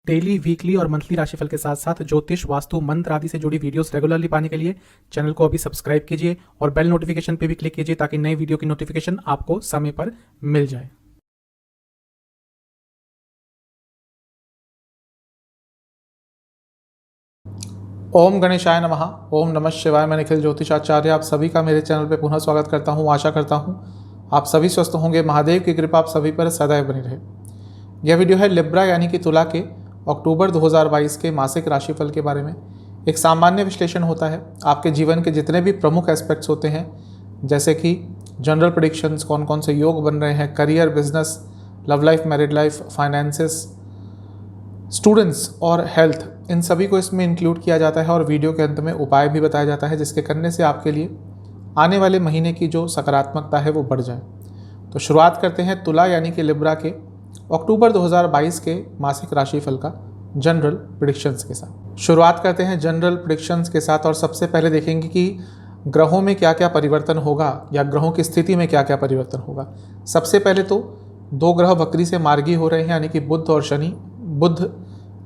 Daily, weekly और monthly राशिफल के साथ साथ ज्योतिष, वास्तु, मंत्र आदि से जुड़ी वीडियोस रेगुलरली पाने के लिए चैनल को अभी सब्सक्राइब कीजिए और बेल नोटिफिकेशन पे भी क्लिक कीजिए ताकि नई वीडियो की नोटिफिकेशन आपको समय पर मिल जाए। ओम गणेशाय नमः। ओम नमः शिवाय। मैं निखिल ज्योतिषाचार्य आप सभी का मेरे चैनल पे पुनः स्वागत करता हूँ। आशा करता हूँ आप सभी स्वस्थ होंगे। महादेव की कृपा आप सभी पर सदैव बनी रहे। यह वीडियो है लिब्रा यानी कि तुला के अक्टूबर 2022 के मासिक राशिफल के बारे में। एक सामान्य विश्लेषण होता है आपके जीवन के जितने भी प्रमुख एस्पेक्ट्स होते हैं, जैसे कि जनरल प्रेडिक्शंस, कौन कौन से योग बन रहे हैं, career, business, love life, married life, finances, students और हेल्थ, इन सभी को इसमें इंक्लूड किया जाता है और वीडियो के अंत में उपाय भी बताया जाता है जिसके करने से आपके लिए आने वाले महीने की जो सकारात्मकता है वो बढ़ जाए। तो शुरुआत करते हैं तुला यानी कि लिब्रा के अक्टूबर 2022 के मासिक राशिफल का जनरल प्रेडिक्शंस के साथ। शुरुआत करते हैं जनरल प्रेडिक्शंस के साथ और सबसे पहले देखेंगे कि ग्रहों में क्या क्या परिवर्तन होगा या ग्रहों की स्थिति में क्या क्या परिवर्तन होगा। सबसे पहले तो दो ग्रह वक्री से मार्गी हो रहे हैं यानी कि बुध और शनि। बुध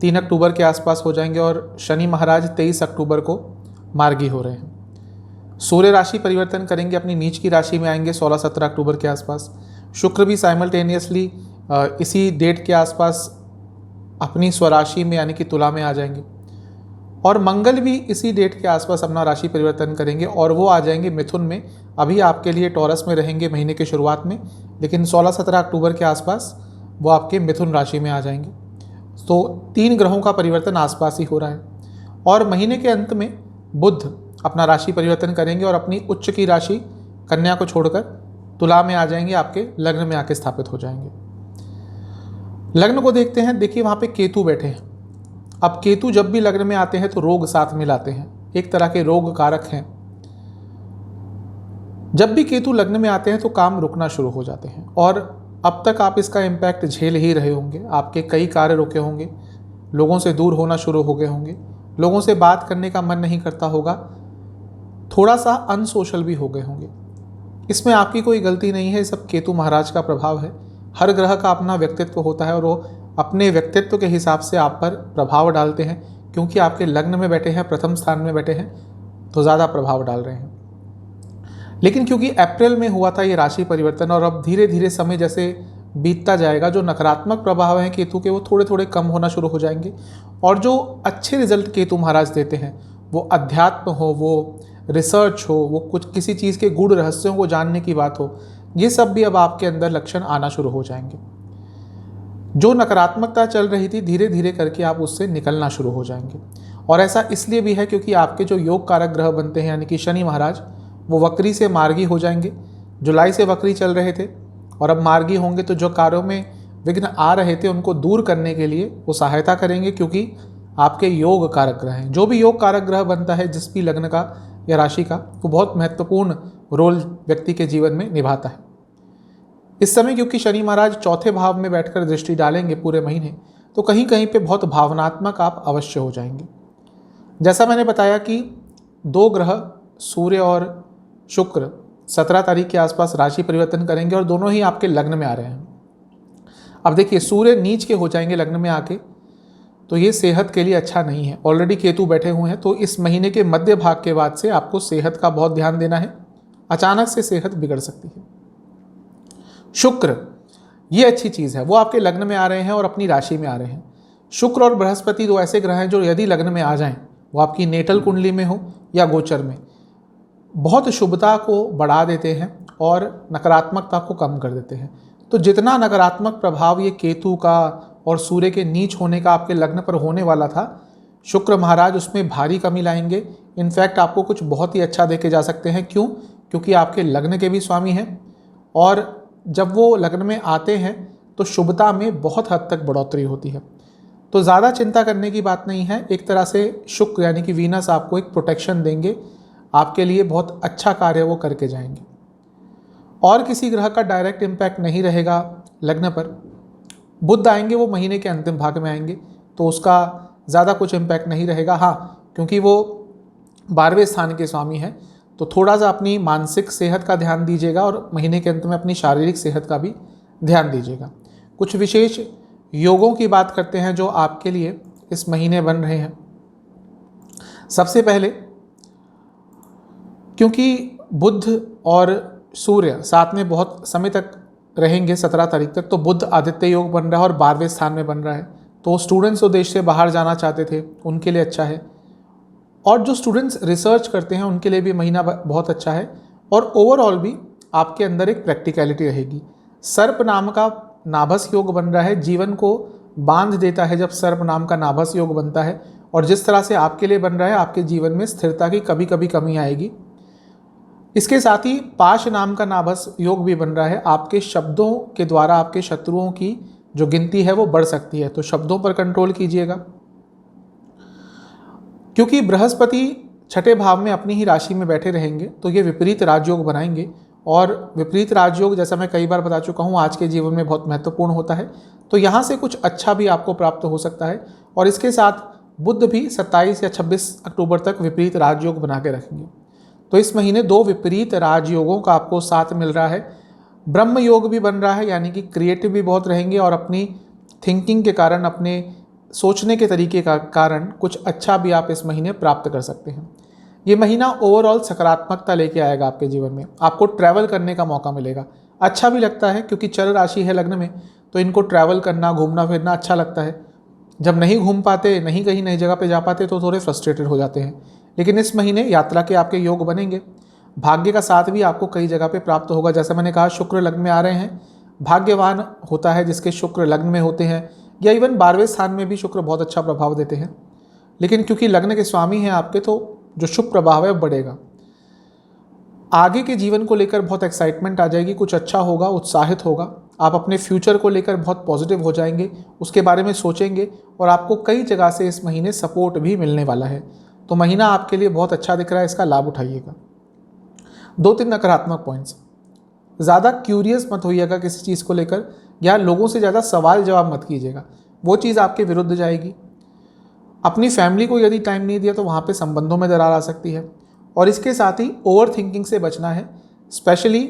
3 अक्टूबर के आसपास हो जाएंगे और शनि महाराज 23 अक्टूबर को मार्गी हो रहे हैं। सूर्य राशि परिवर्तन करेंगे, अपनी नीच की राशि में आएंगे 16-17 अक्टूबर के आसपास। शुक्र भी साइमल्टेनियसली इसी डेट के आसपास अपनी स्वराशि में यानी कि तुला में आ जाएंगे और मंगल भी इसी डेट के आसपास अपना राशि परिवर्तन करेंगे और वो आ जाएंगे मिथुन में। अभी आपके लिए टॉरस में रहेंगे महीने के शुरुआत में, लेकिन 16-17 अक्टूबर के आसपास वो आपके मिथुन राशि में आ जाएंगे। तो 3 ग्रहों का परिवर्तन आसपास ही हो रहा है और महीने के अंत में बुध अपना राशि परिवर्तन करेंगे और अपनी उच्च की राशि कन्या को छोड़कर तुला में आ जाएंगे, आपके लग्न में आके स्थापित हो जाएंगे। लग्न को देखते हैं, देखिए वहाँ पे केतु बैठे हैं। अब केतु जब भी लग्न में आते हैं तो रोग साथ में लाते हैं, एक तरह के रोग कारक हैं। जब भी केतु लग्न में आते हैं तो काम रुकना शुरू हो जाते हैं और अब तक आप इसका इम्पैक्ट झेल ही रहे होंगे। आपके कई कार्य रुके होंगे, लोगों से दूर होना शुरू हो गए होंगे, लोगों से बात करने का मन नहीं करता होगा, थोड़ा सा अनसोशल भी हो गए होंगे। इसमें आपकी कोई गलती नहीं है, सब केतु महाराज का प्रभाव है। हर ग्रह का अपना व्यक्तित्व होता है और वो अपने व्यक्तित्व के हिसाब से आप पर प्रभाव डालते हैं। क्योंकि आपके लग्न में बैठे हैं, प्रथम स्थान में बैठे हैं, तो ज़्यादा प्रभाव डाल रहे हैं। लेकिन क्योंकि अप्रैल में हुआ था ये राशि परिवर्तन और अब धीरे धीरे समय जैसे बीतता जाएगा, जो नकारात्मक प्रभाव हैं केतु के वो थोड़े थोड़े कम होना शुरू हो जाएंगे और जो अच्छे रिजल्ट केतु महाराज देते हैं, वो अध्यात्म हो, वो रिसर्च हो, वो कुछ किसी चीज़ के गूढ़ रहस्यों को जानने की बात हो, ये सब भी अब आपके अंदर लक्षण आना शुरू हो जाएंगे। जो नकारात्मकता चल रही थी धीरे धीरे करके आप उससे निकलना शुरू हो जाएंगे। और ऐसा इसलिए भी है क्योंकि आपके जो योग कारक ग्रह बनते हैं यानी कि शनि महाराज, वो वक्री से मार्गी हो जाएंगे। जुलाई से वक्री चल रहे थे और अब मार्गी होंगे, तो जो कार्यों में विघ्न आ रहे थे उनको दूर करने के लिए वो सहायता करेंगे, क्योंकि आपके योग कारक ग्रह हैं। जो भी योग कारक ग्रह बनता है जिस भी लग्न का या राशि का, वो बहुत महत्वपूर्ण रोल व्यक्ति के जीवन में निभाता है। इस समय क्योंकि शनि महाराज चौथे भाव में बैठकर दृष्टि डालेंगे पूरे महीने, तो कहीं कहीं पे बहुत भावनात्मक आप अवश्य हो जाएंगे। जैसा मैंने बताया कि 2 ग्रह सूर्य और शुक्र 17 तारीख के आसपास राशि परिवर्तन करेंगे और दोनों ही आपके लग्न में आ रहे हैं। अब देखिए, सूर्य नीच के हो जाएंगे लग्न में आके, तो ये सेहत के लिए अच्छा नहीं है। ऑलरेडी केतु बैठे हुए हैं, तो इस महीने के मध्य भाग के बाद से आपको सेहत का बहुत ध्यान देना है। अचानक से सेहत बिगड़ सकती है। शुक्र, ये अच्छी चीज़ है, वो आपके लग्न में आ रहे हैं और अपनी राशि में आ रहे हैं। शुक्र और बृहस्पति 2 ऐसे ग्रह हैं जो यदि लग्न में आ जाएं, वो आपकी नेटल कुंडली में हो या गोचर में, बहुत शुभता को बढ़ा देते हैं और नकारात्मकता को कम कर देते हैं। तो जितना नकारात्मक प्रभाव ये केतु का और सूर्य के नीच होने का आपके लग्न पर होने वाला था, शुक्र महाराज उसमें भारी कमी लाएंगे। इनफैक्ट आपको कुछ बहुत ही अच्छा देके जा सकते हैं। क्यों? क्योंकि आपके लग्न के भी स्वामी हैं और जब वो लग्न में आते हैं तो शुभता में बहुत हद तक बढ़ोतरी होती है। तो ज़्यादा चिंता करने की बात नहीं है। एक तरह से शुक्र यानी कि वीनस आपको एक प्रोटेक्शन देंगे, आपके लिए बहुत अच्छा कार्य वो करके जाएंगे। और किसी ग्रह का डायरेक्ट इम्पैक्ट नहीं रहेगा लग्न पर। बुध आएंगे, वो महीने के अंतिम भाग में आएंगे, तो उसका ज़्यादा कुछ इम्पैक्ट नहीं रहेगा। हाँ, क्योंकि वो 12वें स्थान के स्वामी हैं, तो थोड़ा सा अपनी मानसिक सेहत का ध्यान दीजिएगा और महीने के अंत में अपनी शारीरिक सेहत का भी ध्यान दीजिएगा। कुछ विशेष योगों की बात करते हैं जो आपके लिए इस महीने बन रहे हैं। सबसे पहले, क्योंकि बुध और सूर्य साथ में बहुत समय तक रहेंगे 17 तारीख तक, तो बुध आदित्य योग बन रहा है और 12वें स्थान में बन रहा है। तो स्टूडेंट्स जो देश से बाहर जाना चाहते थे उनके लिए अच्छा है, और जो स्टूडेंट्स रिसर्च करते हैं उनके लिए भी महीना बहुत अच्छा है। और ओवरऑल भी आपके अंदर एक प्रैक्टिकलिटी रहेगी। सर्प नाम का नाभस योग बन रहा है, जीवन को बांध देता है जब सर्प नाम का नाभस योग बनता है। और जिस तरह से आपके लिए बन रहा है, आपके जीवन में स्थिरता की कभी कभी कमी आएगी। इसके साथ ही पाश नाम का नाभस योग भी बन रहा है। आपके शब्दों के द्वारा आपके शत्रुओं की जो गिनती है वो बढ़ सकती है, तो शब्दों पर कंट्रोल कीजिएगा। क्योंकि बृहस्पति छठे भाव में अपनी ही राशि में बैठे रहेंगे, तो ये विपरीत राजयोग बनाएंगे। और विपरीत राजयोग, जैसा मैं कई बार बता चुका हूँ, आज के जीवन में बहुत महत्वपूर्ण होता है। तो यहाँ से कुछ अच्छा भी आपको प्राप्त हो सकता है। और इसके साथ बुध भी 27 या 26 अक्टूबर तक विपरीत राजयोग बना के रखेंगे। तो इस महीने 2 विपरीत राजयोगों का आपको साथ मिल रहा है। ब्रह्म योग भी बन रहा है, यानी कि क्रिएटिव भी बहुत रहेंगे और अपनी थिंकिंग के कारण, अपने सोचने के तरीके का कारण कुछ अच्छा भी आप इस महीने प्राप्त कर सकते हैं। ये महीना ओवरऑल सकारात्मकता लेके आएगा आपके जीवन में। आपको ट्रैवल करने का मौका मिलेगा, अच्छा भी लगता है क्योंकि चर राशि है लग्न में, तो इनको ट्रैवल करना, घूमना फिरना अच्छा लगता है। जब नहीं घूम पाते, नहीं कहीं नई जगह पे जा पाते, तो थोड़े फ्रस्ट्रेटेड हो जाते हैं। लेकिन इस महीने यात्रा के आपके योग बनेंगे। भाग्य का साथ भी आपको कई जगह पे प्राप्त होगा। जैसे मैंने कहा, शुक्र लग्न में आ रहे हैं। भाग्यवान होता है जिसके शुक्र लग्न में होते हैं, या इवन 12वें स्थान में भी शुक्र बहुत अच्छा प्रभाव देते हैं। लेकिन क्योंकि लग्न के स्वामी हैं आपके, तो जो शुभ प्रभाव है वो बढ़ेगा। आगे के जीवन को लेकर बहुत एक्साइटमेंट आ जाएगी, कुछ अच्छा होगा, उत्साहित होगा। आप अपने फ्यूचर को लेकर बहुत पॉजिटिव हो जाएंगे, उसके बारे में सोचेंगे, और आपको कई जगह से इस महीने सपोर्ट भी मिलने वाला है। तो महीना आपके लिए बहुत अच्छा दिख रहा है, इसका लाभ उठाइएगा। 2-3 नकारात्मक पॉइंट्स। ज़्यादा क्यूरियस मत होइएगा किसी चीज़ को लेकर, या लोगों से ज़्यादा सवाल जवाब मत कीजिएगा, वो चीज़ आपके विरुद्ध जाएगी। अपनी फैमिली को यदि टाइम नहीं दिया तो वहाँ पे संबंधों में दरार आ सकती है। और इसके साथ ही ओवर थिंकिंग से बचना है, स्पेशली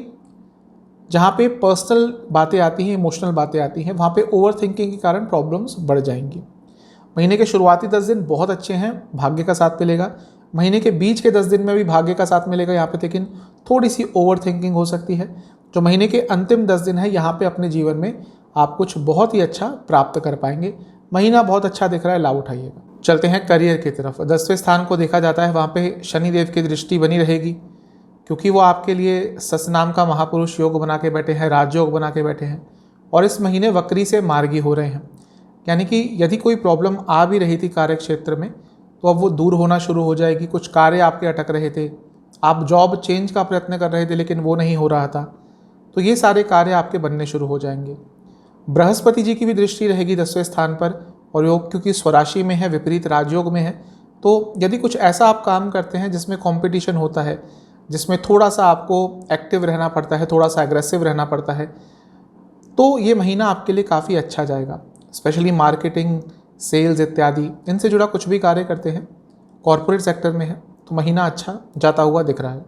जहाँ पे पर्सनल बातें आती हैं, इमोशनल बातें आती हैं, वहाँ पे ओवर थिंकिंग के कारण प्रॉब्लम्स बढ़ जाएंगी। महीने के शुरुआती 10 दिन बहुत अच्छे हैं, भाग्य का साथ मिलेगा। महीने के बीच के 10 दिन में भी भाग्य का साथ मिलेगा यहाँ पे, लेकिन थोड़ी सी ओवर थिंकिंग हो सकती है। जो महीने के अंतिम 10 दिन है, यहाँ पे अपने जीवन में आप कुछ बहुत ही अच्छा प्राप्त कर पाएंगे। महीना बहुत अच्छा दिख रहा है, लाभ उठाइएगा। चलते हैं करियर की तरफ। 10वें स्थान को देखा जाता है, वहाँ पे शनिदेव की दृष्टि बनी रहेगी, क्योंकि वो आपके लिए सस नाम का महापुरुष योग बना के बैठे हैं, राजयोग बना के बैठे हैं। और इस महीने वक्री से मार्गी हो रहे हैं, यानी कि यदि कोई प्रॉब्लम आ भी रही थी कार्य क्षेत्र में, तो अब वो दूर होना शुरू हो जाएगी। कुछ कार्य आपके अटक रहे थे, आप जॉब चेंज का प्रयत्न कर रहे थे लेकिन वो नहीं हो रहा था, तो ये सारे कार्य आपके बनने शुरू हो जाएंगे। बृहस्पति जी की भी दृष्टि रहेगी 10वें स्थान पर, और योग क्योंकि स्वराशि में है, विपरीत राजयोग में है, तो यदि कुछ ऐसा आप काम करते हैं जिसमें कंपटीशन होता है, जिसमें थोड़ा सा आपको एक्टिव रहना पड़ता है, थोड़ा सा एग्रेसिव रहना पड़ता है, तो ये महीना आपके लिए काफ़ी अच्छा जाएगा। स्पेशली मार्केटिंग, सेल्स इत्यादि, इनसे जुड़ा कुछ भी कार्य करते हैं, कॉरपोरेट सेक्टर में है, तो महीना अच्छा जाता हुआ दिख रहा है।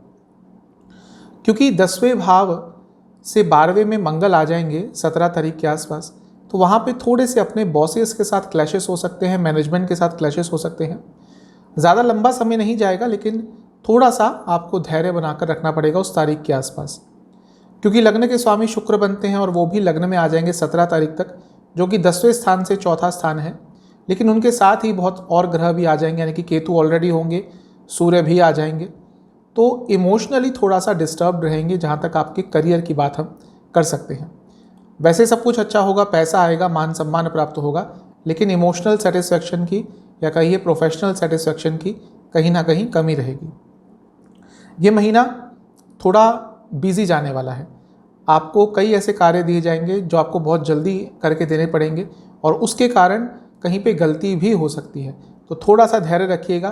क्योंकि 10वें भाव से 12वें में मंगल आ जाएंगे 17 तारीख के आसपास, तो वहाँ पे थोड़े से अपने बॉसेस के साथ क्लैशेस हो सकते हैं, मैनेजमेंट के साथ क्लैशेस हो सकते हैं। ज़्यादा लंबा समय नहीं जाएगा, लेकिन थोड़ा सा आपको धैर्य बनाकर रखना पड़ेगा उस तारीख के आसपास, क्योंकि लग्न के स्वामी शुक्र बनते हैं और वो भी लग्न में आ जाएंगे 17 तारीख तक, जो कि 10वें स्थान से चौथा स्थान है। लेकिन उनके साथ ही बहुत और ग्रह भी आ जाएंगे, यानी कि केतु ऑलरेडी होंगे, सूर्य भी आ जाएंगे, तो इमोशनली थोड़ा सा डिस्टर्ब रहेंगे जहाँ तक आपके करियर की बात हम कर सकते हैं। वैसे सब कुछ अच्छा होगा, पैसा आएगा, मान सम्मान प्राप्त होगा, लेकिन इमोशनल सेटिस्फैक्शन की, या कहिए प्रोफेशनल सेटिस्फैक्शन की, कहीं ना कहीं कमी रहेगी। ये महीना थोड़ा बिजी जाने वाला है। आपको कई ऐसे कार्य दिए जाएंगे जो आपको बहुत जल्दी करके देने पड़ेंगे, और उसके कारण कहीं पे गलती भी हो सकती है, तो थोड़ा सा धैर्य रखिएगा।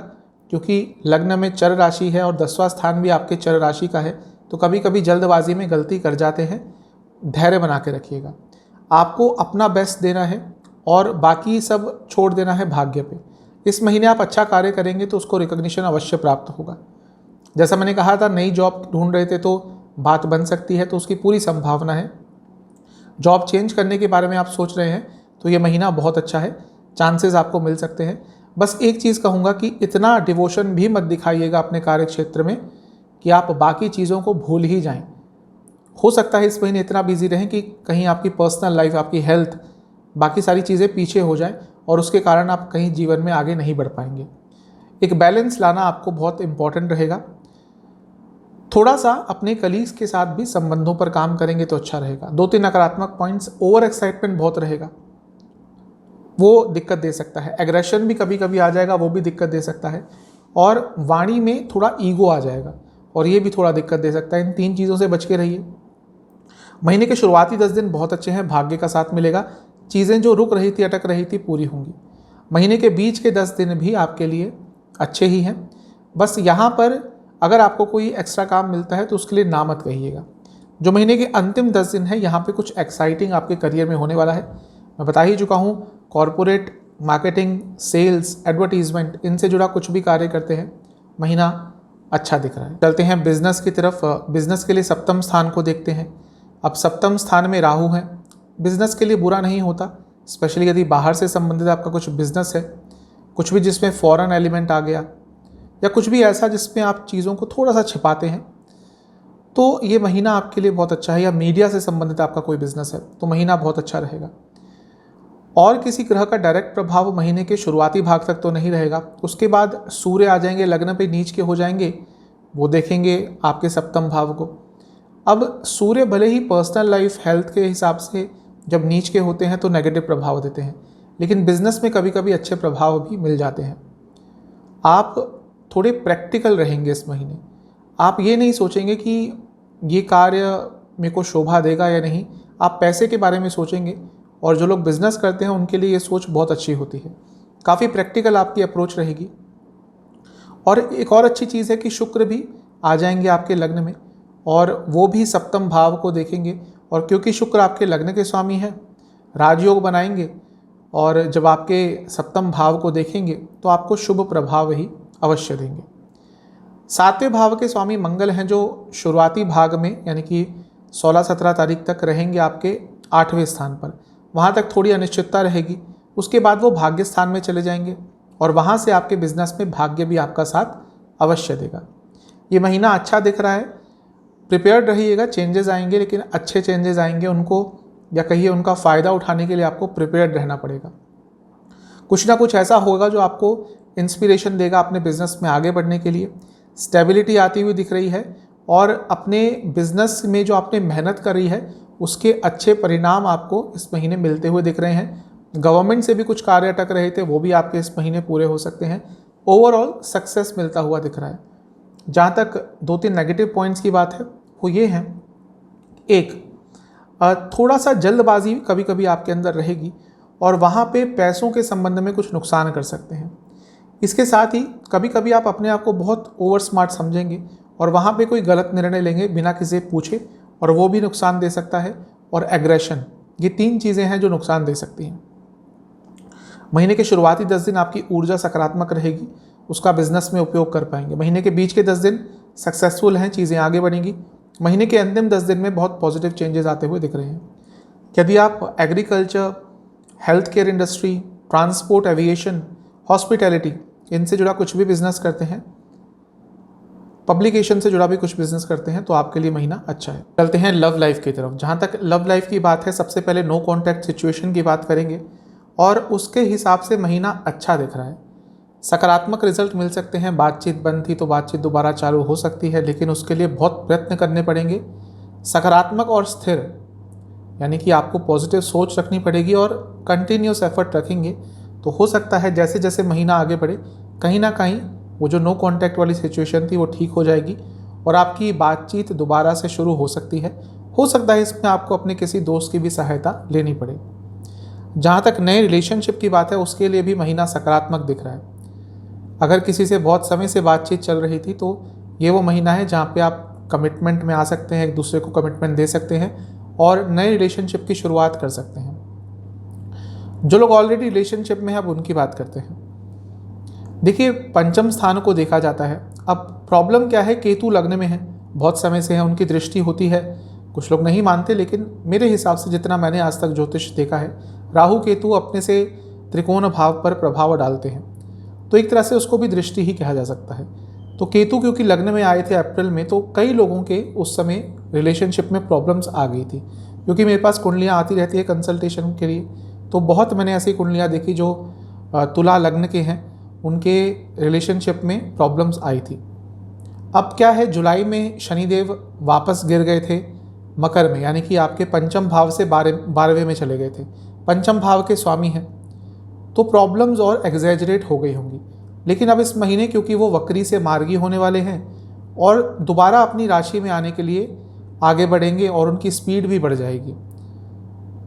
क्योंकि लग्न में चर राशि है और 10वां स्थान भी आपके चर राशि का है, तो कभी कभी जल्दबाजी में गलती कर जाते हैं। धैर्य बना के रखिएगा। आपको अपना बेस्ट देना है और बाकी सब छोड़ देना है भाग्य पे। इस महीने आप अच्छा कार्य करेंगे तो उसको रिकॉग्निशन अवश्य प्राप्त होगा। जैसा मैंने कहा था, नई जॉब ढूंढ रहे थे तो बात बन सकती है, तो उसकी पूरी संभावना है। जॉब चेंज करने के बारे में आप सोच रहे हैं तो ये महीना बहुत अच्छा है, चांसेस आपको मिल सकते हैं। बस एक चीज़ कहूँगा कि इतना डिवोशन भी मत दिखाइएगा अपने कार्य क्षेत्र में कि आप बाकी चीज़ों को भूल ही जाएं। हो सकता है इस महीने इतना बिजी रहें कि कहीं आपकी पर्सनल लाइफ, आपकी हेल्थ, बाकी सारी चीज़ें पीछे हो जाएं और उसके कारण आप कहीं जीवन में आगे नहीं बढ़ पाएंगे। एक बैलेंस लाना आपको बहुत इंपॉर्टेंट रहेगा। थोड़ा सा अपने कलीग्स के साथ भी संबंधों पर काम करेंगे तो अच्छा रहेगा। 2-3 नकारात्मक पॉइंट्स, ओवर एक्साइटमेंट बहुत रहेगा, वो दिक्कत दे सकता है। एग्रेशन भी कभी कभी आ जाएगा, वो भी दिक्कत दे सकता है। और वाणी में थोड़ा ईगो आ जाएगा और ये भी थोड़ा दिक्कत दे सकता है। इन 3 चीज़ों से बच के रहिए। महीने के शुरुआती 10 दिन बहुत अच्छे हैं, भाग्य का साथ मिलेगा। चीज़ें जो रुक रही थी, अटक रही थी, पूरी होंगी। महीने के बीच के 10 दिन भी आपके लिए अच्छे ही हैं। बस यहाँ पर अगर आपको कोई एक्स्ट्रा काम मिलता है तो उसके लिए ना मत कहिएगा। जो महीने के अंतिम 10 दिन है, यहाँ पे कुछ एक्साइटिंग आपके करियर में होने वाला है। मैं बता ही चुका हूँ, कॉरपोरेट, मार्केटिंग, सेल्स, एडवर्टीजमेंट, इनसे जुड़ा कुछ भी कार्य करते हैं, महीना अच्छा दिख रहा है। चलते हैं बिजनेस की तरफ। बिजनेस के लिए सप्तम स्थान को देखते हैं। अब सप्तम स्थान में राहु है। बिजनेस के लिए बुरा नहीं होता, स्पेशली यदि बाहर से संबंधित आपका कुछ बिजनेस है, कुछ भी जिसमें फॉरेन एलिमेंट आ गया या कुछ भी ऐसा जिसमें आप चीज़ों को थोड़ा सा छिपाते हैं, तो ये महीना आपके लिए बहुत अच्छा है। या मीडिया से संबंधित आपका कोई बिजनेस है तो महीना बहुत अच्छा रहेगा। और किसी ग्रह का डायरेक्ट प्रभाव महीने के शुरुआती भाग तक तो नहीं रहेगा। उसके बाद सूर्य आ जाएंगे, लग्न पे नीच के हो जाएंगे, वो देखेंगे आपके सप्तम भाव को। अब सूर्य भले ही पर्सनल लाइफ, हेल्थ के हिसाब से जब नीच के होते हैं तो नेगेटिव प्रभाव देते हैं, लेकिन बिजनेस में कभी कभी अच्छे प्रभाव भी मिल जाते हैं। आप थोड़े प्रैक्टिकल रहेंगे इस महीने। आप ये नहीं सोचेंगे कि ये कार्य मेरे को शोभा देगा या नहीं, आप पैसे के बारे में सोचेंगे। और जो लोग बिजनेस करते हैं उनके लिए ये सोच बहुत अच्छी होती है। काफ़ी प्रैक्टिकल आपकी अप्रोच रहेगी। और एक और अच्छी चीज़ है कि शुक्र भी आ जाएंगे आपके लग्न में और वो भी सप्तम भाव को देखेंगे। और क्योंकि शुक्र आपके लग्न के स्वामी हैं, राजयोग बनाएंगे और जब आपके सप्तम भाव को देखेंगे तो आपको शुभ प्रभाव ही अवश्य देंगे। 7वें भाव के स्वामी मंगल हैं, जो शुरुआती भाग में यानी कि 16-17 तारीख तक रहेंगे आपके 8वें स्थान पर। वहाँ तक थोड़ी अनिश्चितता रहेगी। उसके बाद वो भाग्य स्थान में चले जाएंगे और वहाँ से आपके बिजनेस में भाग्य भी आपका साथ अवश्य देगा। ये महीना अच्छा दिख रहा है। प्रिपेयर्ड रहिएगा, चेंजेस आएंगे, लेकिन अच्छे चेंजेस आएंगे। उनको या कहिए उनका फ़ायदा उठाने के लिए आपको प्रिपेयर्ड रहना पड़ेगा। कुछ ना कुछ ऐसा होगा जो आपको इंस्पिरेशन देगा अपने बिजनेस में आगे बढ़ने के लिए। स्टेबिलिटी आती हुई दिख रही है और अपने बिजनेस में जो आपने मेहनत करी है उसके अच्छे परिणाम आपको इस महीने मिलते हुए दिख रहे हैं। गवर्नमेंट से भी कुछ कार्य अटक रहे थे, वो भी आपके इस महीने पूरे हो सकते हैं। ओवरऑल सक्सेस मिलता हुआ दिख रहा है। जहाँ तक 2-3 नेगेटिव पॉइंट्स की बात है वो ये हैं, एक थोड़ा सा जल्दबाजी कभी कभी आपके अंदर रहेगी और वहाँ पे पैसों के संबंध में कुछ नुकसान कर सकते हैं। इसके साथ ही कभी कभी आप अपने आप को बहुत ओवर स्मार्ट समझेंगे और वहाँ पे कोई गलत निर्णय लेंगे बिना किसी पूछे और वो भी नुकसान दे सकता है। और एग्रेशन, ये 3 चीज़ें हैं जो नुकसान दे सकती हैं। महीने के शुरुआती 10 दिन आपकी ऊर्जा सकारात्मक रहेगी, उसका बिजनेस में उपयोग कर पाएंगे। महीने के बीच के 10 दिन सक्सेसफुल हैं, चीज़ें आगे बढ़ेंगी। महीने के अंतिम 10 दिन में बहुत पॉजिटिव चेंजेस आते हुए दिख रहे हैं। यदि आप agriculture, health care industry, transport, aviation, hospitality, इनसे जुड़ा कुछ भी बिजनेस करते हैं, पब्लिकेशन से जुड़ा भी कुछ बिजनेस करते हैं, तो आपके लिए महीना अच्छा है। चलते हैं लव लाइफ की तरफ। जहाँ तक लव लाइफ की बात है, सबसे पहले नो कॉन्टैक्ट सिचुएशन की बात करेंगे और उसके हिसाब से महीना अच्छा दिख रहा है। सकारात्मक रिजल्ट मिल सकते हैं। बातचीत बंद थी तो बातचीत दोबारा चालू हो सकती है, लेकिन उसके लिए बहुत प्रयत्न करने पड़ेंगे। सकारात्मक और स्थिर, यानी कि आपको पॉजिटिव सोच रखनी पड़ेगी और कंटिन्यूस एफर्ट रखेंगे तो हो सकता है जैसे जैसे महीना आगे बढ़े कहीं ना कहीं वो जो नो कॉन्टैक्ट वाली सिचुएशन थी वो ठीक हो जाएगी और आपकी बातचीत दोबारा से शुरू हो सकती है। हो सकता है इसमें आपको अपने किसी दोस्त की भी सहायता लेनी पड़े। जहाँ तक नए रिलेशनशिप की बात है, उसके लिए भी महीना सकारात्मक दिख रहा है। अगर किसी से बहुत समय से बातचीत चल रही थी तो ये वो महीना है जहाँ पे आप कमिटमेंट में आ सकते हैं, एक दूसरे को कमिटमेंट दे सकते हैं और नए रिलेशनशिप की शुरुआत कर सकते हैं। जो लोग ऑलरेडी रिलेशनशिप में हैं, अब उनकी बात करते हैं। देखिए, पंचम स्थान को देखा जाता है। अब प्रॉब्लम क्या है, केतु लग्न में है, बहुत समय से है, उनकी दृष्टि होती है। कुछ लोग नहीं मानते, लेकिन मेरे हिसाब से जितना मैंने आज तक ज्योतिष देखा है, राहु केतु अपने से त्रिकोण भाव पर प्रभाव डालते हैं, तो एक तरह से उसको भी दृष्टि ही कहा जा सकता है। तो केतु क्योंकि लग्न में आए थे अप्रैल में, तो कई लोगों के उस समय रिलेशनशिप में प्रॉब्लम्स आ गई थी। क्योंकि मेरे पास कुंडलियाँ आती रहती है कंसल्टेशन के लिए, तो बहुत मैंने ऐसी कुंडलियाँ देखी जो तुला लग्न के हैं, उनके रिलेशनशिप में प्रॉब्लम्स आई थी। अब क्या है, जुलाई में शनिदेव वापस गिर गए थे मकर में, यानी कि आपके पंचम भाव से 12वें में चले गए थे। पंचम भाव के स्वामी हैं, तो प्रॉब्लम्स और एग्जैजरेट हो गई होंगी। लेकिन अब इस महीने क्योंकि वो वक्री से मार्गी होने वाले हैं और दोबारा अपनी राशि में आने के लिए आगे बढ़ेंगे और उनकी स्पीड भी बढ़ जाएगी,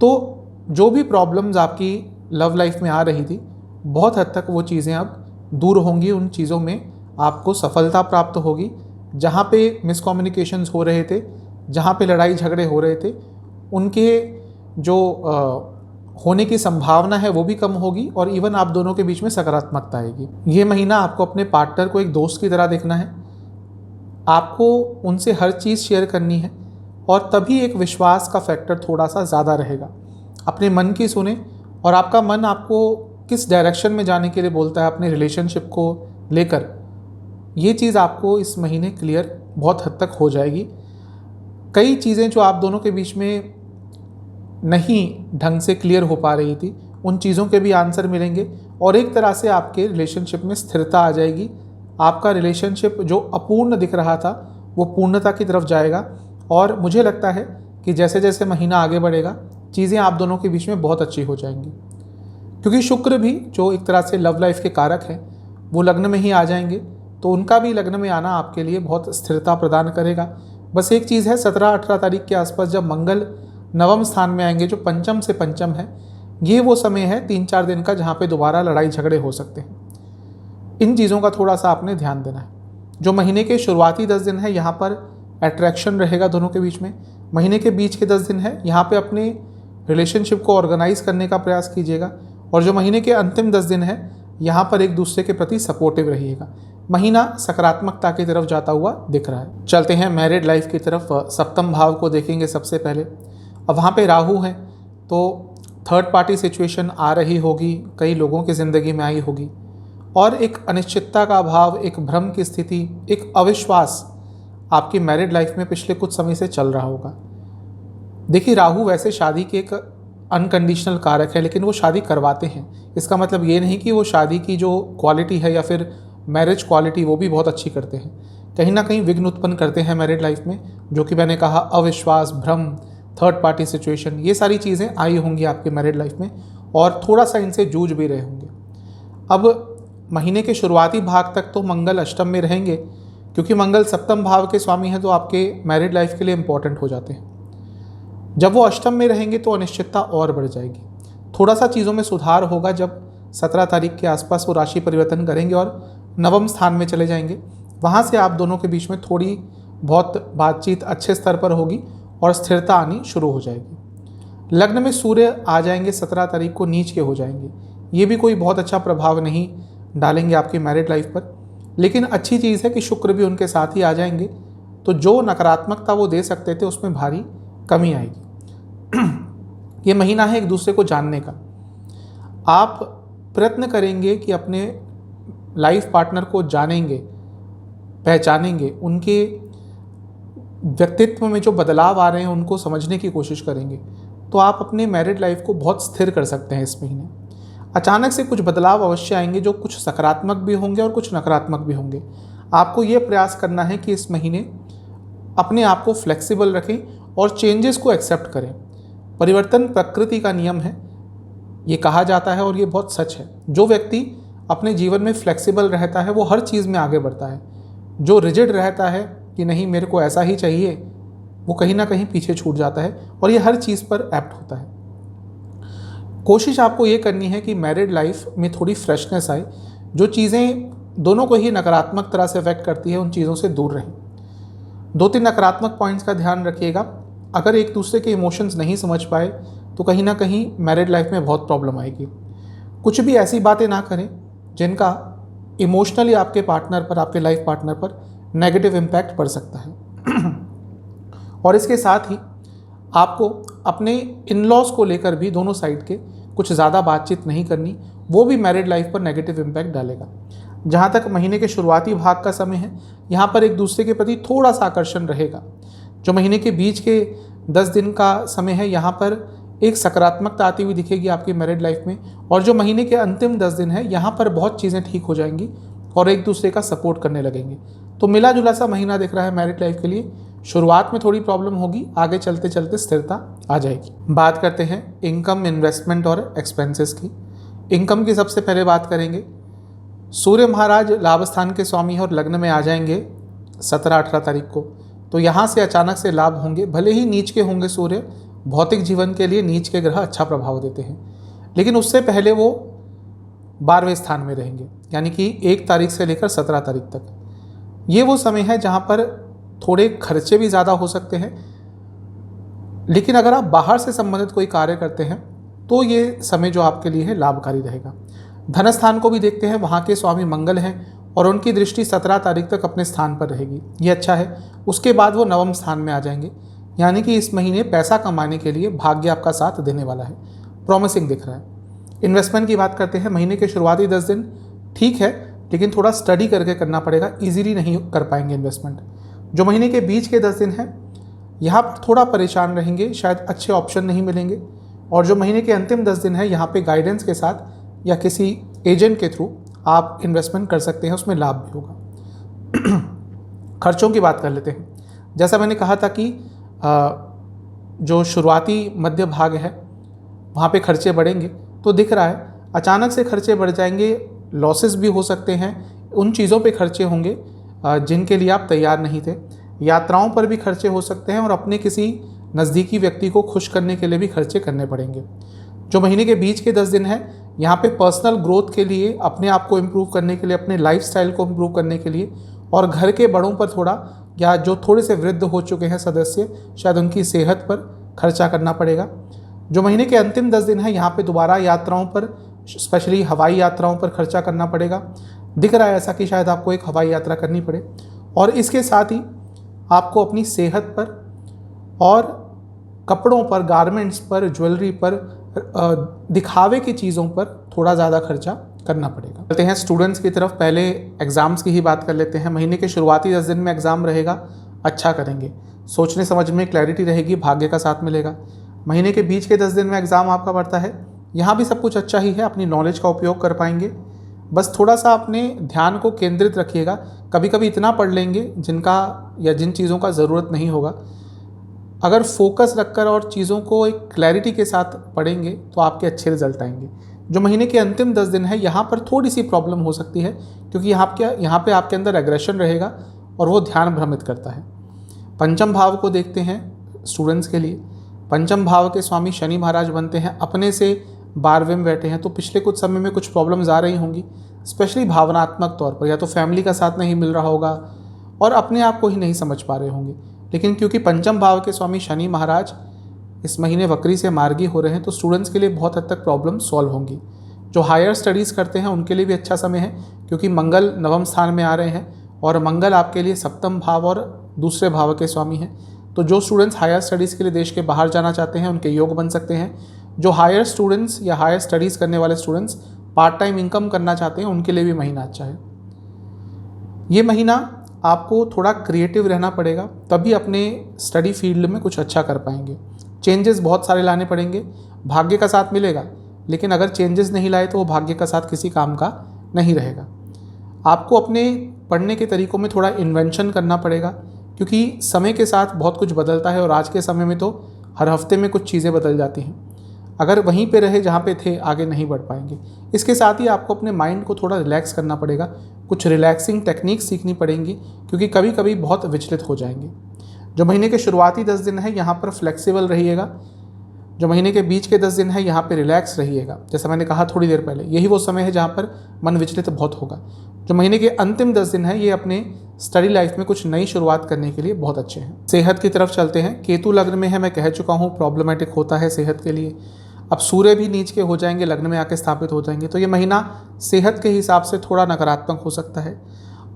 तो जो भी प्रॉब्लम्स आपकी लव लाइफ में आ रही थी, बहुत हद तक वो चीज़ें अब दूर होंगी। उन चीज़ों में आपको सफलता प्राप्त होगी। जहाँ पे मिसकम्युनिकेशंस हो रहे थे, जहाँ पे लड़ाई झगड़े हो रहे थे, उनके जो होने की संभावना है वो भी कम होगी और इवन आप दोनों के बीच में सकारात्मकता आएगी। ये महीना आपको अपने पार्टनर को एक दोस्त की तरह देखना है। आपको उनसे हर चीज़ शेयर करनी है और तभी एक विश्वास का फैक्टर थोड़ा सा ज़्यादा रहेगा। अपने मन की सुने और आपका मन आपको किस डायरेक्शन में जाने के लिए बोलता है अपने रिलेशनशिप को लेकर, ये चीज़ आपको इस महीने क्लियर बहुत हद तक हो जाएगी। कई चीज़ें जो आप दोनों के बीच में नहीं ढंग से क्लियर हो पा रही थी, उन चीज़ों के भी आंसर मिलेंगे और एक तरह से आपके रिलेशनशिप में स्थिरता आ जाएगी। आपका रिलेशनशिप जो अपूर्ण दिख रहा था वो पूर्णता की तरफ जाएगा और मुझे लगता है कि जैसे जैसे महीना आगे बढ़ेगा चीज़ें आप दोनों के बीच में बहुत अच्छी हो जाएंगी। क्योंकि शुक्र भी जो एक तरह से लव लाइफ के कारक हैं वो लग्न में ही आ जाएंगे, तो उनका भी लग्न में आना आपके लिए बहुत स्थिरता प्रदान करेगा। बस एक चीज़ है, 17-18 तारीख के आसपास जब मंगल नवम स्थान में आएंगे जो पंचम से पंचम है, ये वो समय है 3-4 दिन का जहाँ पे दोबारा लड़ाई झगड़े हो सकते हैं। इन चीज़ों का थोड़ा सा आपने ध्यान देना है। जो महीने के शुरुआती 10 दिन है यहाँ पर अट्रैक्शन रहेगा दोनों के बीच में। महीने के बीच के 10 दिन है यहाँ पे अपने रिलेशनशिप को ऑर्गेनाइज करने का प्रयास कीजिएगा और जो महीने के अंतिम 10 दिन है यहाँ पर एक दूसरे के प्रति सपोर्टिव रहिएगा। महीना सकारात्मकता की तरफ जाता हुआ दिख रहा है। चलते हैं मैरिड लाइफ की तरफ। सप्तम भाव को देखेंगे सबसे पहले। अब वहाँ पे राहु है, तो थर्ड पार्टी सिचुएशन आ रही होगी, कई लोगों की ज़िंदगी में आई होगी और एक अनिश्चितता का भाव, एक भ्रम की स्थिति, एक अविश्वास आपकी मैरिड लाइफ में पिछले कुछ समय से चल रहा होगा। देखिए, राहु वैसे शादी के एक अनकंडीशनल कारक है, लेकिन वो शादी करवाते हैं। इसका मतलब ये नहीं कि वो शादी की जो क्वालिटी है या फिर मैरिज क्वालिटी वो भी बहुत अच्छी करते हैं। कहीं ना कहीं विघ्न उत्पन्न करते हैं मैरिड लाइफ में, जो कि मैंने कहा अविश्वास, भ्रम, थर्ड पार्टी सिचुएशन, ये सारी चीज़ें आई होंगी आपके मैरिड लाइफ में और थोड़ा सा इनसे जूझ भी रहे होंगे। अब महीने के शुरुआती भाग तक तो मंगल अष्टम में रहेंगे, क्योंकि मंगल सप्तम भाव के स्वामी हैं, तो आपके मैरिड लाइफ के लिए इंपॉर्टेंट हो जाते हैं। जब वो अष्टम में रहेंगे तो अनिश्चितता और बढ़ जाएगी। थोड़ा सा चीज़ों में सुधार होगा जब 17 तारीख के आसपास वो राशि परिवर्तन करेंगे और नवम स्थान में चले जाएंगे। वहाँ से आप दोनों के बीच में थोड़ी बहुत बातचीत अच्छे स्तर पर होगी और स्थिरता आनी शुरू हो जाएगी। लग्न में सूर्य आ जाएंगे 17 तारीख को, नीच के हो जाएंगे। ये भी कोई बहुत अच्छा प्रभाव नहीं डालेंगे आपकी मैरिड लाइफ पर, लेकिन अच्छी चीज़ है कि शुक्र भी उनके साथ ही आ जाएंगे, तो जो नकारात्मकता वो दे सकते थे उसमें भारी कमी आएगी। ये महीना है एक दूसरे को जानने का। आप प्रयत्न करेंगे कि अपने लाइफ पार्टनर को जानेंगे, पहचानेंगे, उनके व्यक्तित्व में जो बदलाव आ रहे हैं उनको समझने की कोशिश करेंगे, तो आप अपने मैरिड लाइफ को बहुत स्थिर कर सकते हैं इस महीने। अचानक से कुछ बदलाव अवश्य आएंगे जो कुछ सकारात्मक भी होंगे और कुछ नकारात्मक भी होंगे। आपको ये प्रयास करना है कि इस महीने अपने आप को फ्लेक्सिबल रखें और चेंजेस को एक्सेप्ट करें। परिवर्तन प्रकृति का नियम है, ये कहा जाता है और ये बहुत सच है। जो व्यक्ति अपने जीवन में फ्लेक्सिबल रहता है वो हर चीज़ में आगे बढ़ता है। जो रिजिड रहता है कि नहीं मेरे को ऐसा ही चाहिए, वो कहीं ना कहीं पीछे छूट जाता है और ये हर चीज़ पर एप्ट होता है। कोशिश आपको ये करनी है कि मैरिड लाइफ में थोड़ी फ्रेशनेस आए। जो चीज़ें दोनों को ही नकारात्मक तरह से अफेक्ट करती है उन चीज़ों से दूर रहें। 2-3 नकारात्मक पॉइंट्स का ध्यान रखिएगा। अगर एक दूसरे के इमोशंस नहीं समझ पाए तो कहीं ना कहीं मैरिड लाइफ में बहुत प्रॉब्लम आएगी। कुछ भी ऐसी बातें ना करें जिनका इमोशनली आपके पार्टनर पर, आपके लाइफ पार्टनर पर नेगेटिव इम्पैक्ट पड़ सकता है। और इसके साथ ही आपको अपने इन लॉज को लेकर भी दोनों साइड के कुछ ज़्यादा बातचीत नहीं करनी, वो भी मैरिड लाइफ पर नेगेटिव इम्पैक्ट डालेगा। जहाँ तक महीने के शुरुआती भाग का समय है, यहाँ पर एक दूसरे के प्रति थोड़ा सा आकर्षण रहेगा। जो महीने के बीच के 10 दिन का समय है, यहाँ पर एक सकारात्मकता आती हुई दिखेगी आपकी मैरिड लाइफ में। और जो महीने के अंतिम 10 दिन है, यहाँ पर बहुत चीज़ें ठीक हो जाएंगी और एक दूसरे का सपोर्ट करने लगेंगे। तो मिला जुला सा महीना दिख रहा है मैरिड लाइफ के लिए। शुरुआत में थोड़ी प्रॉब्लम होगी, आगे चलते चलते स्थिरता आ जाएगी। बात करते हैं इनकम, इन्वेस्टमेंट और एक्सपेंसेस की। इनकम की सबसे पहले बात करेंगे। सूर्य महाराज लाभ स्थान के स्वामी हैं और लग्न में आ जाएंगे 17-18 तारीख को। तो यहाँ से अचानक से लाभ होंगे, भले ही नीच के होंगे सूर्य। भौतिक जीवन के लिए नीच के ग्रह अच्छा प्रभाव देते हैं, लेकिन उससे पहले वो 12वें स्थान में रहेंगे, यानी कि 1 तारीख से लेकर 17 तारीख तक। ये वो समय है जहाँ पर थोड़े खर्चे भी ज़्यादा हो सकते हैं, लेकिन अगर आप बाहर से संबंधित कोई कार्य करते हैं तो ये समय जो आपके लिए है लाभकारी रहेगा। धन स्थान को भी देखते हैं, वहाँ के स्वामी मंगल हैं और उनकी दृष्टि 17 तारीख तक अपने स्थान पर रहेगी, ये अच्छा है। उसके बाद वो 9वें स्थान में आ जाएंगे, यानी कि इस महीने पैसा कमाने के लिए भाग्य आपका साथ देने वाला है, प्रॉमिसिंग दिख रहा है। इन्वेस्टमेंट की बात करते हैं। महीने के शुरुआती 10 दिन ठीक है, लेकिन थोड़ा स्टडी करके करना पड़ेगा, इजीली नहीं कर पाएंगे इन्वेस्टमेंट। जो महीने के बीच के 10 दिन हैं, यहाँ पर थोड़ा परेशान रहेंगे, शायद अच्छे ऑप्शन नहीं मिलेंगे। और जो महीने के अंतिम 10 दिन है, यहाँ पे गाइडेंस के साथ या किसी एजेंट के थ्रू आप इन्वेस्टमेंट कर सकते हैं, उसमें लाभ भी होगा। खर्चों की बात कर लेते हैं। जैसा मैंने कहा था कि जो शुरुआती मध्य भाग है वहाँ पे खर्चे बढ़ेंगे, तो दिख रहा है अचानक से खर्चे बढ़ जाएंगे, लॉसेस भी हो सकते हैं। उन चीज़ों पे खर्चे होंगे जिनके लिए आप तैयार नहीं थे। यात्राओं पर भी खर्चे हो सकते हैं और अपने किसी नज़दीकी व्यक्ति को खुश करने के लिए भी खर्चे करने पड़ेंगे। जो महीने के बीच के 10 दिन है, यहाँ पे पर्सनल ग्रोथ के लिए, अपने आप को इम्प्रूव करने के लिए, अपने लाइफस्टाइल को इम्प्रूव करने के लिए और घर के बड़ों पर थोड़ा, या जो थोड़े से वृद्ध हो चुके हैं सदस्य, शायद उनकी सेहत पर खर्चा करना पड़ेगा। जो महीने के अंतिम 10 दिन है, यहाँ पे दोबारा यात्राओं पर, स्पेशली हवाई यात्राओं पर खर्चा करना पड़ेगा। दिख रहा है ऐसा कि शायद आपको एक हवाई यात्रा करनी पड़े। और इसके साथ ही आपको अपनी सेहत पर और कपड़ों पर, गारमेंट्स पर, ज्वेलरी पर, दिखावे की चीज़ों पर थोड़ा ज़्यादा खर्चा करना पड़ेगा। चलते हैं स्टूडेंट्स की तरफ। पहले एग्ज़ाम्स की ही बात कर लेते हैं। महीने के शुरुआती 10 दिन में एग्ज़ाम रहेगा, अच्छा करेंगे, सोचने समझने में क्लैरिटी रहेगी, भाग्य का साथ मिलेगा। महीने के बीच के 10 दिन में एग्ज़ाम आपका बढ़ता है, यहाँ भी सब कुछ अच्छा ही है, अपनी नॉलेज का उपयोग कर पाएंगे। बस थोड़ा सा अपने ध्यान को केंद्रित रखिएगा। कभी कभी इतना पढ़ लेंगे जिनका या जिन चीज़ों का ज़रूरत नहीं होगा। अगर फोकस रखकर और चीज़ों को एक क्लैरिटी के साथ पढ़ेंगे तो आपके अच्छे रिजल्ट आएंगे। जो महीने के अंतिम 10 दिन है, यहाँ पर थोड़ी सी प्रॉब्लम हो सकती है, क्योंकि यहाँ पे आपके अंदर एग्रेशन रहेगा और वो ध्यान भ्रमित करता है। पंचम भाव को देखते हैं स्टूडेंट्स के लिए। पंचम भाव के स्वामी शनि महाराज बनते हैं, अपने से 12वें में बैठे हैं, तो पिछले कुछ समय में कुछ प्रॉब्लम्स आ रही होंगी, स्पेशली भावनात्मक तौर पर। या तो फैमिली का साथ नहीं मिल रहा होगा और अपने आप को ही नहीं समझ पा रहे होंगे। लेकिन क्योंकि पंचम भाव के स्वामी शनि महाराज इस महीने वक्री से मार्गी हो रहे हैं, तो स्टूडेंट्स के लिए बहुत हद तक प्रॉब्लम सॉल्व होंगी। जो हायर स्टडीज़ करते हैं उनके लिए भी अच्छा समय है, क्योंकि मंगल 9वें स्थान में आ रहे हैं और मंगल आपके लिए 7वें भाव और दूसरे भाव के स्वामी हैं। तो जो स्टूडेंट्स हायर स्टडीज़ के लिए देश के बाहर जाना चाहते हैं, उनके योग बन सकते हैं। जो हायर स्टूडेंट्स या हायर स्टडीज़ करने वाले स्टूडेंट्स पार्ट टाइम इनकम करना चाहते हैं, उनके लिए भी महीना अच्छा है। ये महीना आपको थोड़ा क्रिएटिव रहना पड़ेगा, तभी अपने स्टडी फील्ड में कुछ अच्छा कर पाएंगे। चेंजेस बहुत सारे लाने पड़ेंगे, भाग्य का साथ मिलेगा, लेकिन अगर चेंजेस नहीं लाए तो वो भाग्य का साथ किसी काम का नहीं रहेगा। आपको अपने पढ़ने के तरीक़ों में थोड़ा इन्वेंशन करना पड़ेगा, क्योंकि समय के साथ बहुत कुछ बदलता है और आज के समय में तो हर हफ्ते में कुछ चीज़ें बदल जाती हैं। अगर वहीं पे रहे जहाँ पे थे, आगे नहीं बढ़ पाएंगे। इसके साथ ही आपको अपने माइंड को थोड़ा रिलैक्स करना पड़ेगा, कुछ रिलैक्सिंग टेक्निक सीखनी पड़ेंगी, क्योंकि कभी कभी बहुत विचलित हो जाएंगे। जो महीने के शुरुआती 10 दिन है, यहाँ पर फ्लेक्सिबल रहिएगा। जो महीने के बीच के 10 दिन है, यहाँ पे रिलैक्स रहिएगा। जैसा मैंने कहा थोड़ी देर पहले, यही वो समय है जहाँ पर मन विचलित बहुत होगा। जो महीने के अंतिम 10 दिन है, ये अपने स्टडी लाइफ में कुछ नई शुरुआत करने के लिए बहुत अच्छे हैं। सेहत की तरफ चलते हैं। केतु लग्न में है, मैं कह चुका हूँ प्रॉब्लमेटिक होता है सेहत के लिए। अब सूर्य भी नीच के हो जाएंगे, लग्न में आके स्थापित हो जाएंगे, तो ये महीना सेहत के हिसाब से थोड़ा नकारात्मक हो सकता है।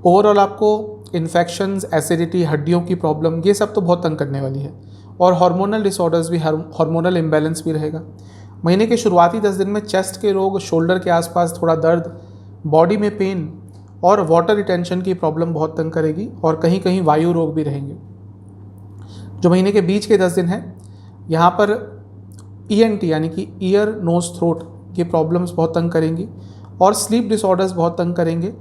ओवरऑल आपको इन्फेक्शंस, एसिडिटी, हड्डियों की प्रॉब्लम, ये सब तो बहुत तंग करने वाली है। और हार्मोनल डिसऑर्डर्स भी, हार्मोनल इम्बैलेंस भी रहेगा। महीने के शुरुआती 10 दिन में चेस्ट के रोग, शोल्डर के आसपास थोड़ा दर्द, बॉडी में पेन और वाटर रिटेंशन की प्रॉब्लम बहुत तंग करेगी और कहीं कहीं वायु रोग भी रहेंगे। जो महीने के बीच के 10 दिन हैं, यहाँ पर ENT यानी कि ईयर नोज थ्रोट की प्रॉब्लम्स बहुत तंग करेंगी और स्लीप डिसऑर्डर्स बहुत तंग करेंगे।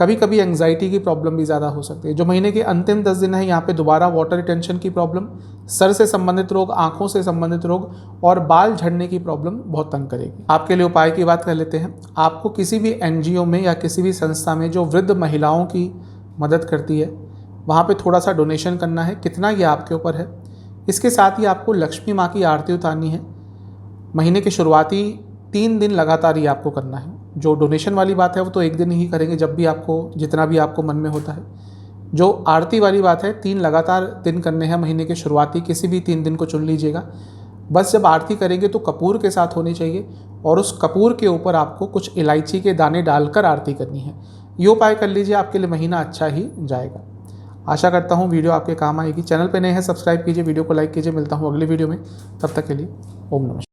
कभी कभी एंग्जाइटी की प्रॉब्लम भी ज़्यादा हो सकती है। जो महीने के अंतिम 10 दिन है, यहाँ पे दोबारा वाटर रिटेंशन की प्रॉब्लम, सर से संबंधित रोग, आंखों से संबंधित रोग और बाल झड़ने की प्रॉब्लम बहुत तंग करेगी। आपके लिए उपाय की बात कर लेते हैं। आपको किसी भी NGO में या किसी भी संस्था में जो वृद्ध महिलाओं की मदद करती है, वहाँ पे थोड़ा सा डोनेशन करना है। कितना, ये आपके ऊपर है। इसके साथ ही आपको लक्ष्मी माँ की आरती उतारनी है। महीने के शुरुआती 3 दिन लगातार ही आपको करना है। जो डोनेशन वाली बात है वो तो एक दिन ही करेंगे, जब भी आपको, जितना भी आपको मन में होता है। जो आरती वाली बात है, 3 लगातार दिन करने हैं। महीने के शुरुआती किसी भी 3 दिन को चुन लीजिएगा। बस जब आरती करेंगे तो कपूर के साथ होनी चाहिए और उस कपूर के ऊपर आपको कुछ इलायची के दाने डालकर आरती करनी है। ये उपाय कर लीजिए, आपके लिए महीना अच्छा ही जाएगा। आशा करता हूँ वीडियो आपके काम आएगी। चैनल पे नए हैं, सब्सक्राइब कीजिए, वीडियो को लाइक कीजिए। मिलता हूँ अगले वीडियो में, तब तक के लिए ओम नमः।